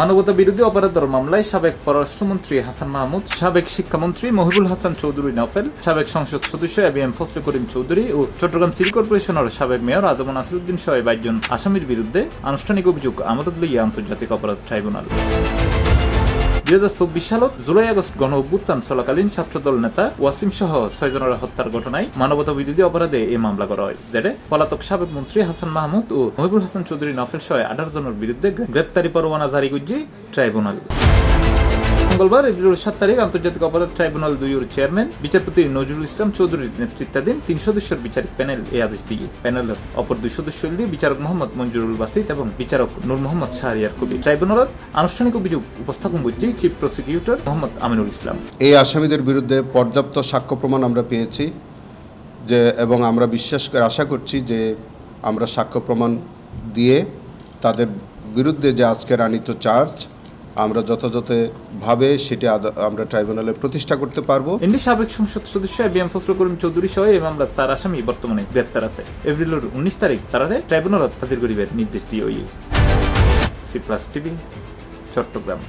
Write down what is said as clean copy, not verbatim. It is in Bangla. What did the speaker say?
মানবতা বিরোধী অপরাধের মামলায় সাবেক পররাষ্ট্রমন্ত্রী হাসান মাহমুদ, সাবেক শিক্ষামন্ত্রী মহিবুল হাসান চৌধুরী নফেল, সাবেক সংসদ সদস্য এবিএম ফজলে করিম চৌধুরী ও চট্টগ্রাম সিটি কর্পোরেশনের সাবেক মেয়র আদম নাসিরউদ্দিন সহ 22 জন আসামির বিরুদ্ধে আনুষ্ঠানিক অভিযোগ আমলত লইয়া আন্তর্জাতিক অপরাধ ট্রাইব্যুনাল। 2024 সালত জুলাই আগস্ট গণ অভ্যুত্থান চলাকালীন ছাত্রদল নেতা ওয়াসিম সহ 6 জনের হত্যার ঘটনায় মানবতা বিরোধী অপরাধে এই মামলা করা হয়, যেটা পলাতক সাবেক মন্ত্রী হাসান মাহমুদ ও মহিবুল হাসান চৌধুরী নফেল সহ 18 জনের বিরুদ্ধে গ্রেপ্তারি পরোয়ানা জারি করছে ট্রাইব্যুনাল। মঙ্গলবার এপ্রিল 7 তারিখ আন্তর্জাতিক অপরাধ ট্রাইব্যুনাল 2 এর চেয়ারম্যান বিচারপতি নজরুল ইসলাম চৌধুরীর নেতৃত্বাধীন 3 সদস্যের বিচারিক প্যানেল এই আদেশ দিয়ে প্যানেলের অপর 2 সদস্য হল বিচারক মোহাম্মদ মঞ্জুরুল বাসিত এবং বিচারক নূর মোহাম্মদ শাহরিয়ার কবির। ট্রাইব্যুনালত আনুষ্ঠানিক অভিযোগ উপস্থাপন করছে চিফ প্রসিকিউটর মোহাম্মদ আমিনুল ইসলাম। এই আসামিদের বিরুদ্ধে পর্যাপ্ত সাক্ষ্য প্রমাণ আমরা পেয়েছি এবং আমরা আশা করছি যে আমরা সাক্ষ্য প্রমাণ দিয়ে তাদের বিরুদ্ধে যে আজকের আনিত চার্জ আমরা যথাযথভাবে সেটি আমরা ট্রাইব্যুনালে প্রতিষ্ঠা করতে পারবো। এমনি সাবেক সংসদ সদস্য এবিএম ফজলে করিম চৌধুরী সহ এই মামলার 4 আসামি বর্তমানে গ্রেপ্তার আছে। এপ্রিলের 19 তারিখ তারারে ট্রাইব্যুনালত হাজির করিবার নির্দেশ দিয়ে সি প্লাস টিভি, চট্টগ্রাম।